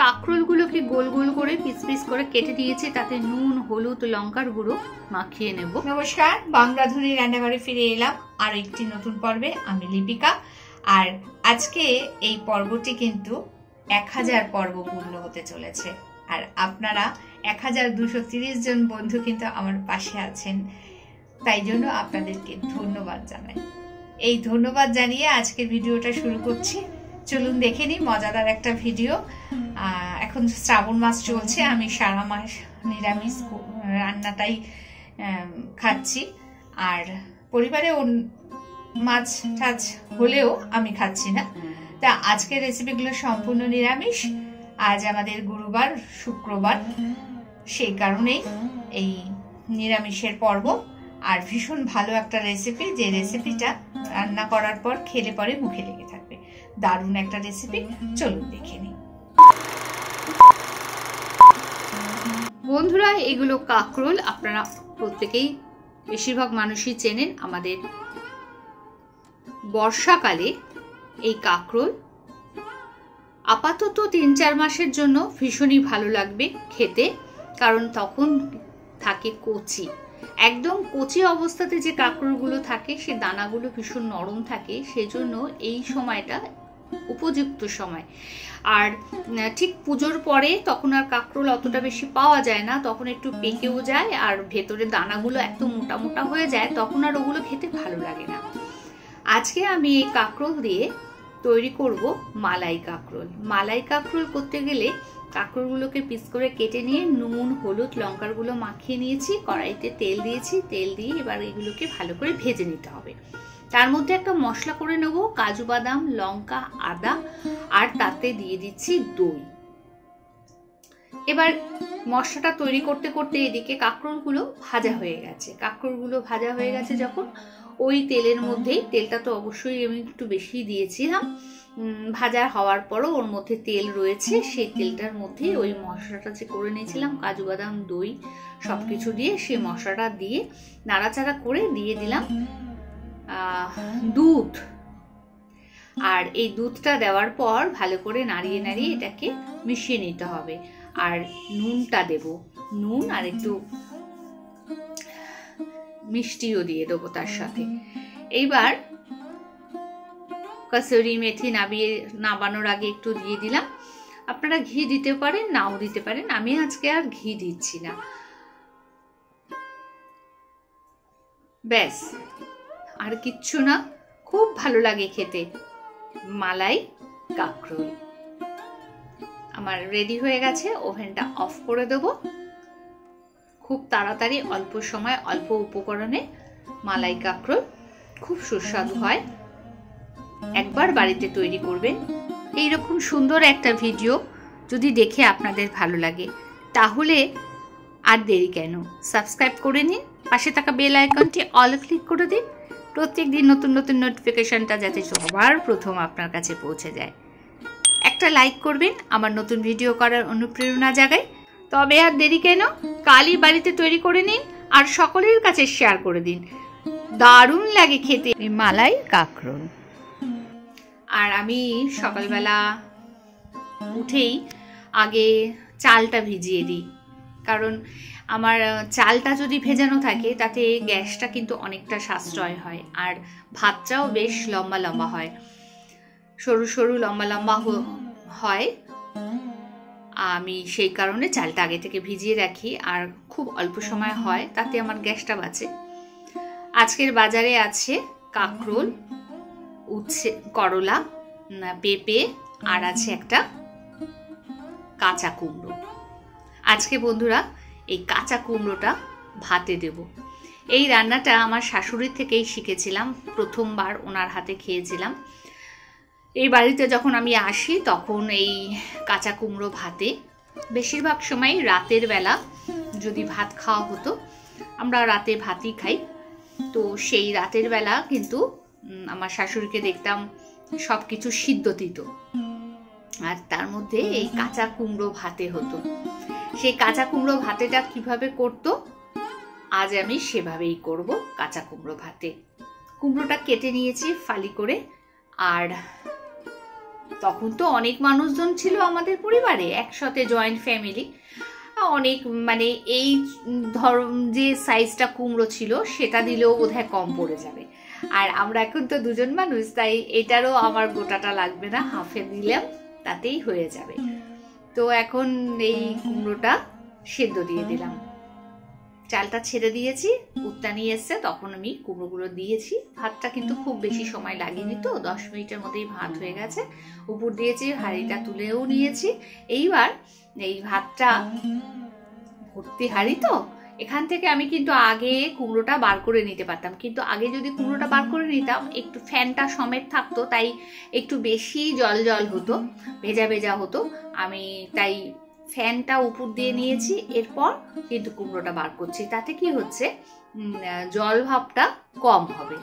কাঁকরোলগুলোকে গোল গোল করে piece piece করে কেটে দিয়েছি, তাতে নুন, হলুদ, লঙ্কার গুঁড়ো মাখিয়ে নেব। নমস্কার, বাংলাধুরি রান্নাঘরে ফিরে এলাম আর একটি নতুন পর্বে। আমি লিপিকা, আর আজকে এই পর্বটি কিন্তু 1000 পর্ব পূর্ণ হতে চলেছে। আর আপনারা 1230 জন বন্ধু কিন্তু আমার পাশে আছেন, তাই জন্য আপনাদেরকে ধন্যবাদ জানাই। এই ধন্যবাদ জানিয়ে আজকের ভিডিওটা শুরু করছি। চলুন দেখে নিই মজাদার একটা ভিডিও। এখন শ্রাবণ মাস চলছে, আমি সারা মাস নিরামিষ রান্নাটাই খাচ্ছি, আর পরিবারে মাছ টাছ হলেও আমি খাচ্ছি না। তা আজকের রেসিপিগুলো সম্পূর্ণ নিরামিষ। আজ আমাদের গুরুবার, শুক্রবার, সেই কারণেই এই নিরামিষের পর্ব। আর ভীষণ ভালো একটা রেসিপি, যে রেসিপিটা রান্না করার পর খেলে পরে মুখে লেগে থাকবে। দারুণ একটা রেসিপি, চলুন দেখে নিই। বন্ধুরা, এগুলো কাঁকরোল। আপনারা প্রত্যেকেই, বেশিরভাগ মানুষই চেনেন। আমাদের বর্ষাকালে এই কাঁকরোল আপাতত 3-4 মাসের জন্য ভীষণই ভালো লাগবে খেতে, কারণ তখন থাকে কচি, একদম কচি অবস্থাতে যে কাঁকরোলগুলো থাকে সে দানাগুলো ভীষণ নরম থাকে, সেজন্য এই সময়টা উপযুক্ত সময়। আর ঠিক পুজোর পরে তখন আর কাঁকরোল অতটা বেশি পাওয়া যায় না, তখন একটু পেকেও যায় আর ভেতরে দানাগুলো এত মোটা মোটা হয়ে যায়, তখন আর ওগুলো খেতে ভালো লাগে না। আজকে আমি এই কাঁকরোল দিয়ে তৈরি করব মালাই কাঁকরোল। মালাই কাঁকরোল করতে গেলে কাঁকরোলগুলোকে পিস করে কেটে নিয়ে নুন, হলুদ, লঙ্কার গুঁড়ো মাখিয়ে নিয়েছি, কড়াইতে তেল দিয়েছি, তেল দিয়ে এবার এগুলোকে ভালো করে ভেজে নিতে হবে। তার মধ্যে একটা মশলা করে নেব, কাজু বাদাম, লঙ্কা, আদা, আর তাতে দিয়ে দিচ্ছি দই। এবার মশলাটা তৈরি করতে করতে এদিকে কাঁকরোলগুলো ভাজা হয়ে গেছে। কাঁকরোলগুলো ভাজা হয়ে গেছে যখন, ওই তেলের মধ্যেই, তেলটা তো অবশ্যই আমি একটু বেশি দিয়েছিলাম, ভাজা হওয়ার পরও ওর মধ্যে তেল রয়েছে, সেই তেলটার মধ্যে ওই মশলাটা যে করে নিয়েছিলাম, কাজু বাদাম, দই সবকিছু দিয়ে, সেই মশলাটা দিয়ে নাড়াচাড়া করে দিয়ে দিলাম দুধ। আর এই দুধটা দেওয়ার পর ভালো করে নাড়িয়ে নাড়িয়ে এটাকে মিশিয়ে নিতে হবে। আর নুনটা দেব, নুন আর একটু মিষ্টিও দিয়ে দেবো তার সাথে। এইবার কসুরি মেথি নাবানোর আগে একটু দিয়ে দিলাম। আপনারা ঘি দিতে পারেন, নাও দিতে পারেন, আমি আজকে আর ঘি দিচ্ছি না। ব্যাস, আর কিচ্ছু না, খুব ভালো লাগে খেতে মালাই কাঁকরোল। আমার রেডি হয়ে গেছে, ওভেনটা অফ করে দেব। খুব তাড়াতাড়ি, অল্প সময়, অল্প উপকরণে মালাই কাঁকরোল খুব সুস্বাদু হয়। একবার বাড়িতে তৈরি করবেন। এইরকম সুন্দর একটা ভিডিও যদি দেখে আপনাদের ভালো লাগে, তাহলে আর দেরি কেন, সাবস্ক্রাইব করে নিন, পাশে থাকা বেল আইকনটি অল ক্লিক করে দিন, প্রত্যেক দিন নতুন নতুন নোটিফিকেশনটা যাতে সবার প্রথম আপনার কাছে পৌঁছে যায়। একটা লাইক করবেন, আমার নতুন ভিডিও করার অনুপ্রেরণা জাগায়। তবে আর দেরি কেন, কালই বাড়িতে তৈরি করে নিন আর সকলের কাছে শেয়ার করে দিন। দারুণ লাগে খেতে এই মালাই কাঁকরোল। আর আমি সকালবেলা উঠেই আগে চালটা ভিজিয়ে দিই, কারণ আমার চালটা যদি ভেজানো থাকে তাতে গ্যাসটা কিন্তু অনেকটা সাশ্রয় হয়, আর ভাতটাও বেশ লম্বা লম্বা হয়, সরু সরু লম্বা লম্বা হয়। আমি সেই কারণে চালটা আগে থেকে ভিজিয়ে রাখি, আর খুব অল্প সময় হয়, তাতে আমার গ্যাসটা বাঁচে। আজকের বাজারে আছে কাঁকরোল, উচ্ছে, করলা, পেঁপে, আর আছে একটা কাঁচা কুমড়ো। আজকে বন্ধুরা এই কাঁচা কুমড়োটা ভাতে দেব। এই রান্নাটা আমার শাশুড়ির থেকেই শিখেছিলাম, প্রথমবার ওনার হাতে খেয়েছিলাম। এই বাড়িতে যখন আমি আসি তখন এই কাঁচা কুমড়ো ভাতে, বেশিরভাগ সময় রাতের বেলা যদি ভাত খাওয়া হতো, আমরা রাতে ভাতই খাই, তো সেই রাতের বেলা কিন্তু আমার শাশুড়িকে দেখতাম সব কিছু সিদ্ধ দিত, আর তার মধ্যে এই কাঁচা কুমড়ো ভাতে হতো। সেই কাঁচা কুমড়ো ভাতেটা কিভাবে করতো, আজ আমি সেভাবেই করব কাঁচা কুমড়ো ভাতে। কুমড়োটা কেটে নিয়েছি ফালি করে, আর তখন তো অনেক মানুষজন ছিল আমাদের পরিবারে, একসাথে জয়েন্ট ফ্যামিলি। অনেক মানে এই যে সাইজটা কুমড়ো ছিল সেটা দিলেও বোধহয় কম পড়ে যাবে, আর আমরা এখন তো দুজন মানুষ, তাই এটারও আমার গোটাটা লাগবে না, হাফে দিলাম তাতেই হয়ে যাবে। তো এখন এই কুমড়োটা সেদ্ধ দিয়ে দিলাম, চালটা ছেড়ে দিয়েছি, উত্তানি এসছে, তখন আমি কুমড়োগুলো দিয়েছি। ভাতটা কিন্তু খুব বেশি সময় লাগেনি, তো 10 মিনিটের মধ্যেই ভাত হয়ে গেছে। উপর দিয়েছি, হাঁড়িটা তুলেও নিয়েছি। এইবার এই ভাতটা ভর্তি হাঁড়ি, তো এখান থেকে আমি কিন্তু আগে কুমড়োটা বার করে নিতে পারতাম, কিন্তু আগে যদি কুমড়োটা বার করে নিতাম একটু ফ্যানটা সমেত থাকতো, তাই একটু বেশি জল জল হতো, ভেজা ভেজা হতো। আমি তাই ফ্যানটা উপর দিয়ে নিয়েছি, এরপর কিন্তু কুমড়োটা বার করছি। তাতে কি হচ্ছে, জল ভাবটা কম হবে।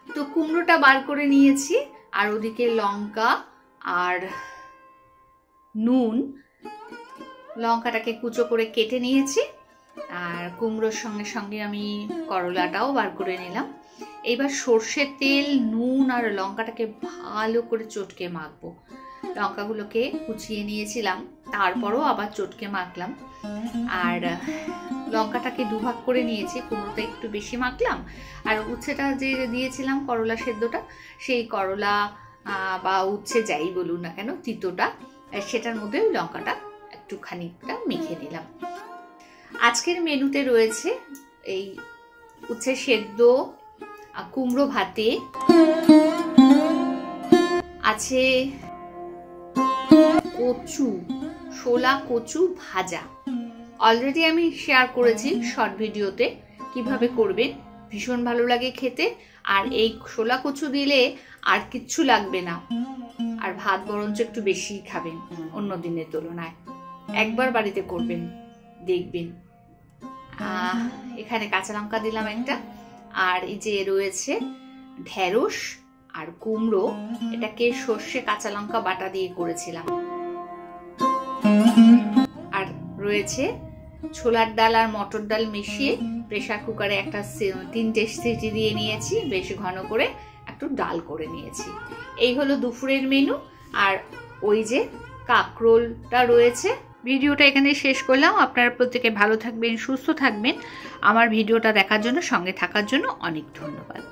তো কুমড়োটা বার করে নিয়েছি, আর ওদিকে লঙ্কা আর নুন, লঙ্কাটাকে কুচো করে কেটে নিয়েছি, আর কুমড়োর সঙ্গে সঙ্গে আমি করলাটাও বার করে নিলাম। এইবার সর্ষের তেল, নুন আর লঙ্কাটাকে ভালো করে চটকে মাখবো। লঙ্কাগুলোকে কুচিয়ে নিয়েছিলাম, তারপরও আবার চটকে মাখলাম। আর লঙ্কাটাকে দুভাগ করে নিয়েছি, কুমড়োটা একটু বেশি মাখলাম, আর উচ্ছেটা যে দিয়েছিলাম করলা সেদ্ধটা, সেই করলা বা উচ্ছে যাই বলুন না কেন, তিতোটা, সেটার মধ্যে ওই লঙ্কাটা একটু খানিকটা মেখে নিলাম। আজকের মেনুতে রয়েছে এই উচ্ছে সেদ্ধ, কুমড়ো ভাতে আছে কচু, শোলা কচু ভাজা। অলরেডি আমি শেয়ার করেছি শর্ট ভিডিওতে কিভাবে করবেন, ভীষণ ভালো লাগে খেতে। আর এই শোলা কচু দিলে আর কিচ্ছু লাগবে না, আর ভাত বরঞ্চ একটু বেশি খাবেন অন্য দিনের তুলনায়। একবার বাড়িতে করবেন, দেখবেন। এখানে কাঁচা লঙ্কা দিলাম একটা, আর এই যে রয়েছে ঢেঁড়স আর কুমড়ো, এটাকে সর্ষে কাঁচা লঙ্কা বাটা দিয়ে করেছিলাম। আর রয়েছে ছোলার ডাল আর মটর ডাল মিশিয়ে প্রেসার কুকারে একটা 3টে সিটি দিয়ে নিয়েছি, বেশ ঘন করে একটু ডাল করে নিয়েছি। এই হলো দুপুরের মেনু। আর ওই যে কাঁকরোলটা রয়েছে। ভিডিওটা এখানে শেষ করলাম। আপনারা প্রত্যেকে ভালো থাকবেন, সুস্থ থাকবেন। আমার ভিডিওটা দেখার জন্য, সঙ্গে থাকার জন্য অনেক ধন্যবাদ।